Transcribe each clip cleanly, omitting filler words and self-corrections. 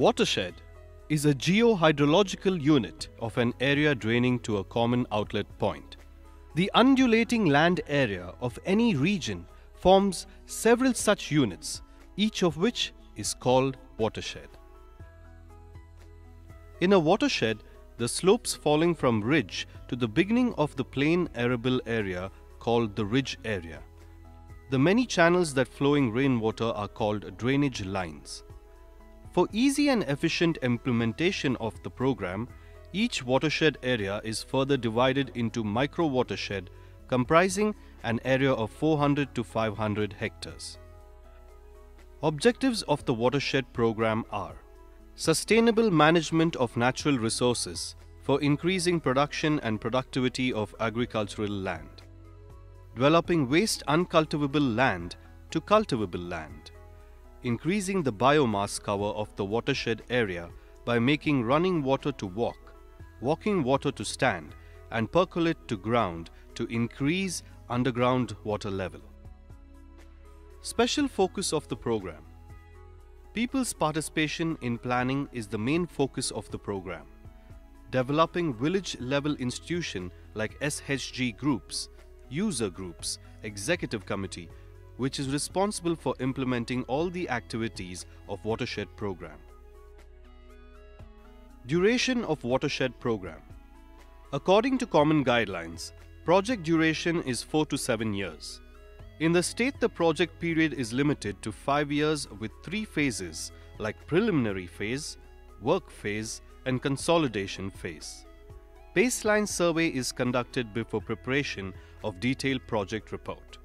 Watershed is a geohydrological unit of an area draining to a common outlet point. The undulating land area of any region forms several such units, each of which is called watershed. In a watershed, the slopes falling from ridge to the beginning of the plain arable area called the ridge area. The many channels that flowing rainwater are called drainage lines. For easy and efficient implementation of the program, each watershed area is further divided into micro-watershed comprising an area of 400 to 500 hectares. Objectives of the watershed program are sustainable management of natural resources for increasing production and productivity of agricultural land, developing waste uncultivable land to cultivable land, increasing the biomass cover of the watershed area by making running water to walk, walking water to stand, and percolate to ground to increase underground water level. Special focus of the program. People's participation in planning is the main focus of the program. Developing village-level institutions like SHG groups, user groups, executive committee, which is responsible for implementing all the activities of watershed program. Duration of watershed program. According to common guidelines, project duration is 4 to 7 years. In the state, the project period is limited to 5 years with 3 phases like preliminary phase, work phase, and consolidation phase. Baseline survey is conducted before preparation of detailed project report.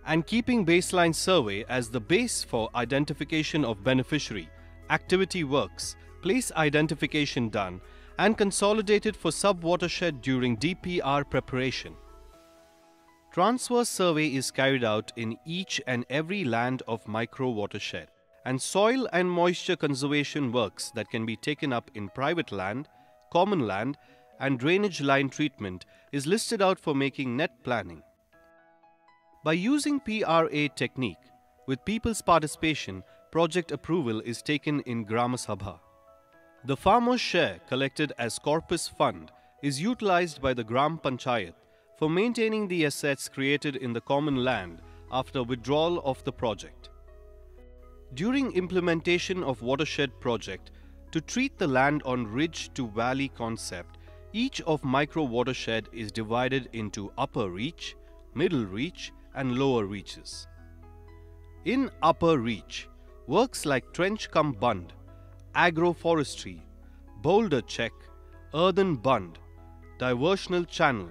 And keeping baseline survey as the base for identification of beneficiary, activity works, place identification done, and consolidated for sub-watershed during DPR preparation. Transverse survey is carried out in each and every land of micro-watershed, and soil and moisture conservation works that can be taken up in private land, common land, and drainage line treatment is listed out for making net planning. By using PRA technique, with people's participation, project approval is taken in Grama Sabha. The farmer's share collected as corpus fund is utilized by the Gram Panchayat for maintaining the assets created in the common land after withdrawal of the project. During implementation of watershed project, to treat the land on ridge to valley concept, each of micro-watershed is divided into upper reach, middle reach, and lower reaches. In upper reach, works like trench cum bund, agroforestry, boulder check, earthen bund, diversional channel,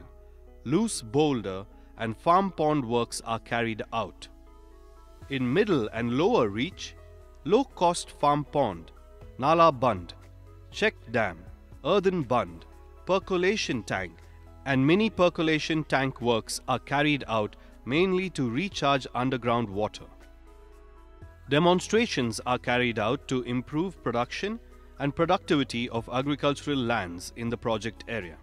loose boulder, and farm pond works are carried out. In middle and lower reach, low-cost farm pond, nala bund, check dam, earthen bund, percolation tank, and mini percolation tank works are carried out mainly to recharge underground water. Demonstrations are carried out to improve production and productivity of agricultural lands in the project area.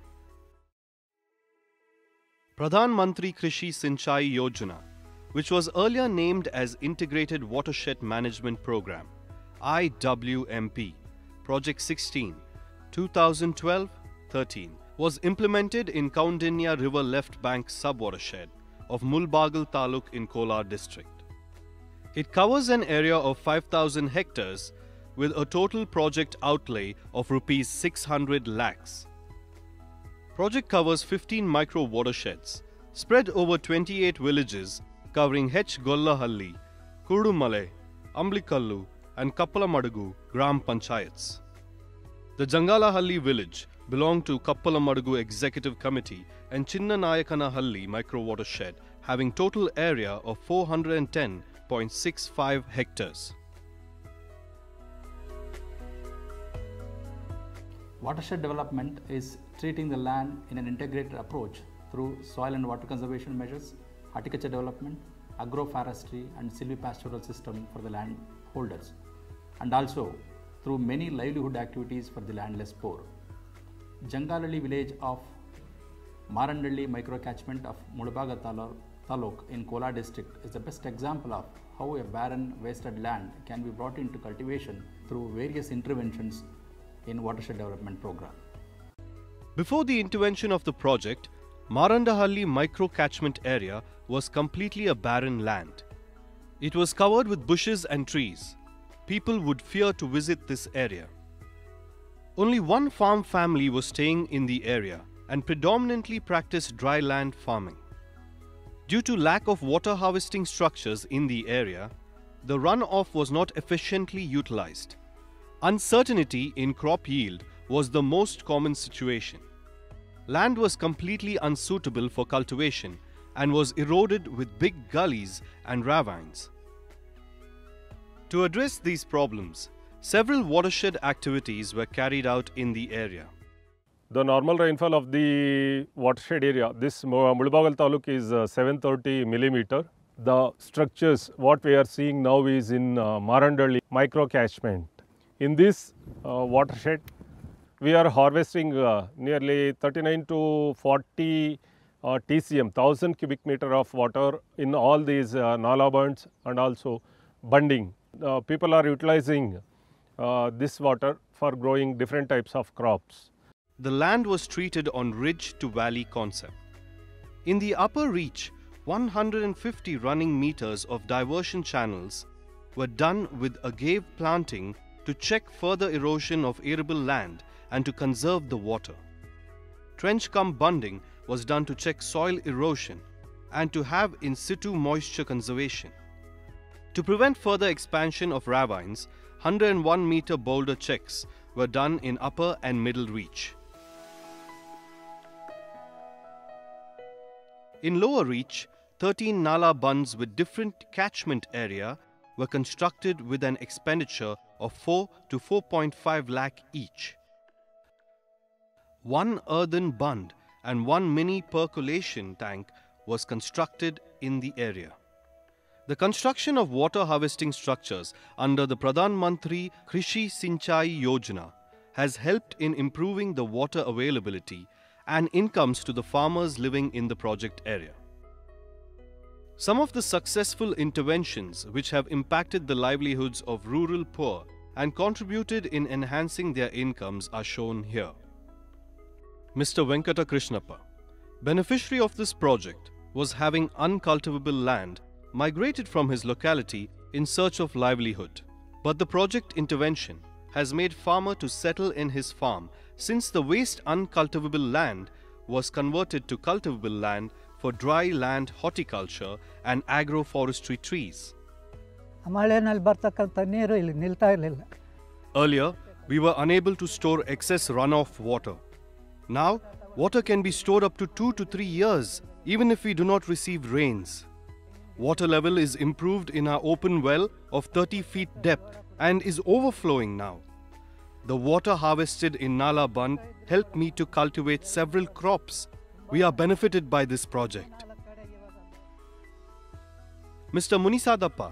Pradhan Mantri Krishi Sinchai Yojana, which was earlier named as Integrated Watershed Management Program, IWMP, Project 16, 2012-13, was implemented in Kaundinya River left bank sub-watershed of Mulabagal Taluk in Kolar District. It covers an area of 5,000 hectares with a total project outlay of Rs 600 lakhs. Project covers 15 micro-watersheds spread over 28 villages covering H. Gollahalli, Kudumale, Amblikallu and Kappalamadagu Gram Panchayats. The Jangalahalli village belonged to Kappalamadagu Executive Committee and Chinnanayakanahalli micro-watershed having total area of 410.65 hectares. Watershed development is treating the land in an integrated approach through soil and water conservation measures, horticulture development, agroforestry and silvipastoral system for the land holders, and also through many livelihood activities for the landless poor. Jangalalli village of Marandalli microcatchment of Mulabagal Taluk in Kolar District is the best example of how a barren, wasted land can be brought into cultivation through various interventions in watershed development program. Before the intervention of the project, Marandahalli micro-catchment area was completely a barren land. It was covered with bushes and trees. People would fear to visit this area. Only one farm family was staying in the area and predominantly practiced dry land farming. Due to lack of water harvesting structures in the area, the runoff was not efficiently utilized. Uncertainty in crop yield was the most common situation. Land was completely unsuitable for cultivation and was eroded with big gullies and ravines. To address these problems, several watershed activities were carried out in the area. The normal rainfall of the watershed area, this Mulabagal taluk is 730 millimeter. The structures, what we are seeing now is in Marandahalli micro catchment. In this watershed, we are harvesting nearly 39 to 40 TCM, 1000 cubic meter of water in all these nala bunds and also bunding. People are utilizing this water for growing different types of crops. The land was treated on ridge to valley concept. In the upper reach, 150 running meters of diversion channels were done with agave planting to check further erosion of arable land and to conserve the water. Trench cum bunding was done to check soil erosion and to have in situ moisture conservation. To prevent further expansion of ravines, 101 meter boulder checks were done in upper and middle reach. In lower reach, 13 nala bunds with different catchment area were constructed with an expenditure of 4 to 4.5 lakh each. One earthen bund and one mini percolation tank was constructed in the area. The construction of water harvesting structures under the Pradhan Mantri Krishi Sinchai Yojana has helped in improving the water availability and incomes to the farmers living in the project area. Some of the successful interventions which have impacted the livelihoods of rural poor and contributed in enhancing their incomes are shown here. Mr. Venkata Krishnappa, beneficiary of this project, was having uncultivable land, migrated from his locality in search of livelihood. But the project intervention has made farmer to settle in his farm since the waste uncultivable land was converted to cultivable land for dry land horticulture and agroforestry trees. Earlier, we were unable to store excess runoff water. Now, water can be stored up to 2 to 3 years even if we do not receive rains. Water level is improved in our open well of 30 feet depth and is overflowing now. The water harvested in Nala Bund helped me to cultivate several crops. We are benefited by this project. Mr. Munisadappa,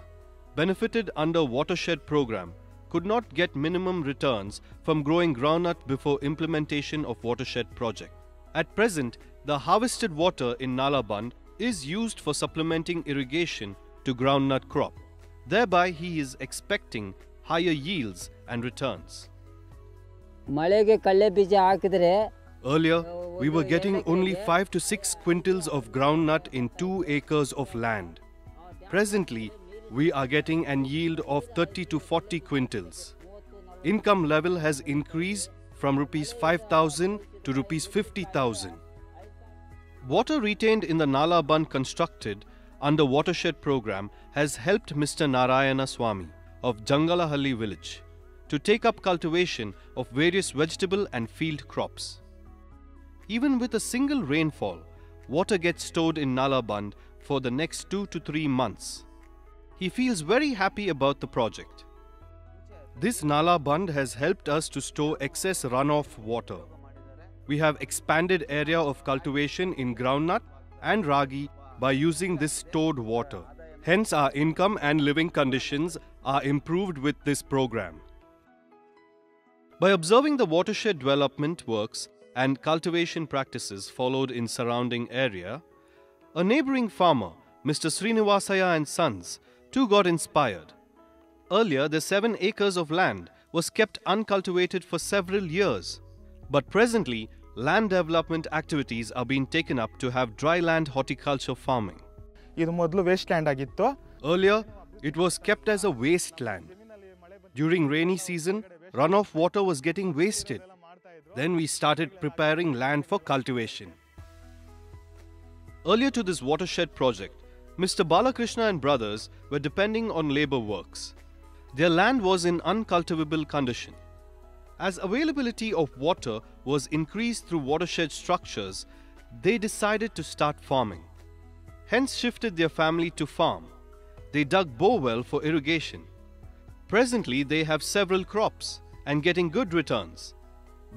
benefited under Watershed program, could not get minimum returns from growing groundnut before implementation of Watershed project. At present, the harvested water in Nala Bund is used for supplementing irrigation to groundnut crop. Thereby, he is expecting higher yields and returns. Earlier, we were getting only 5 to 6 quintals of groundnut in 2 acres of land. Presently, we are getting an yield of 30 to 40 quintals. Income level has increased from Rs 5,000 to Rs 50,000. Water retained in the Nala Bund constructed under Watershed program has helped Mr. Narayana Swami of Jangalahalli village to take up cultivation of various vegetable and field crops. Even with a single rainfall, water gets stored in Nala Bund for the next 2 to 3 months. He feels very happy about the project. This Nala Bund has helped us to store excess runoff water. We have expanded area of cultivation in groundnut and ragi by using this stored water. Hence, our income and living conditions are improved with this program. By observing the watershed development works and cultivation practices followed in surrounding area, a neighboring farmer, Mr. Srinivasaya and Sons, too got inspired. Earlier, the 7 acres of land was kept uncultivated for several years. But presently, land development activities are being taken up to have dry land horticulture farming. ಇದು ಮೊದಲು waste land ಆಗಿತ್ತು. Earlier, it was kept as a wasteland. During rainy season, runoff water was getting wasted. Then we started preparing land for cultivation. Earlier to this watershed project, Mr. Balakrishna and brothers were depending on labor works. Their land was in uncultivable condition. As availability of water was increased through watershed structures, they decided to start farming. Hence shifted their family to farm. They dug borewell for irrigation. Presently, they have several crops and getting good returns.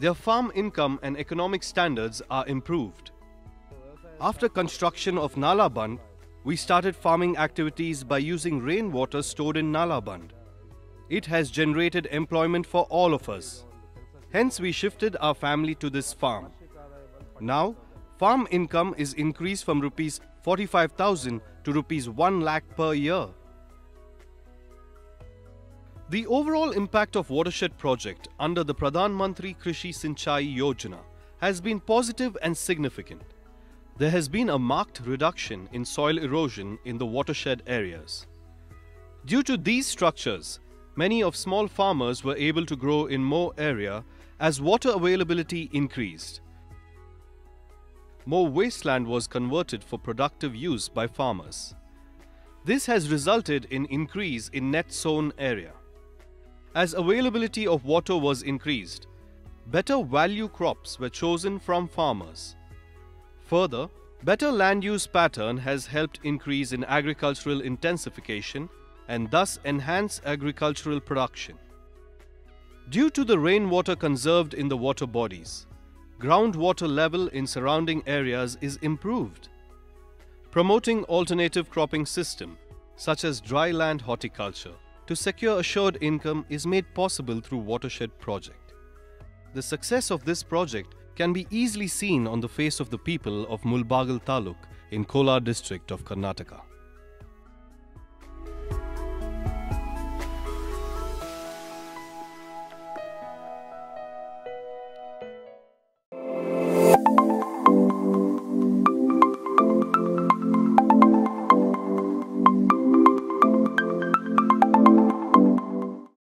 Their farm income and economic standards are improved. After construction of Nala Band, we started farming activities by using rainwater stored in Nala Band. It has generated employment for all of us. Hence, we shifted our family to this farm. Now, farm income is increased from rupees 45,000 to rupees 1 lakh per year. The overall impact of watershed project under the Pradhan Mantri Krishi Sinchai Yojana has been positive and significant. There has been a marked reduction in soil erosion in the watershed areas. Due to these structures, many of small farmers were able to grow in more area as water availability increased. More wasteland was converted for productive use by farmers. This has resulted in increase in net sown area. As availability of water was increased, better value crops were chosen from farmers. Further, better land use pattern has helped increase in agricultural intensification and thus enhance agricultural production. Due to the rainwater conserved in the water bodies, groundwater level in surrounding areas is improved. Promoting alternative cropping system such as dry land horticulture to secure assured income is made possible through watershed project. The success of this project can be easily seen on the face of the people of Mulabagal Taluk in Kolar district of Karnataka.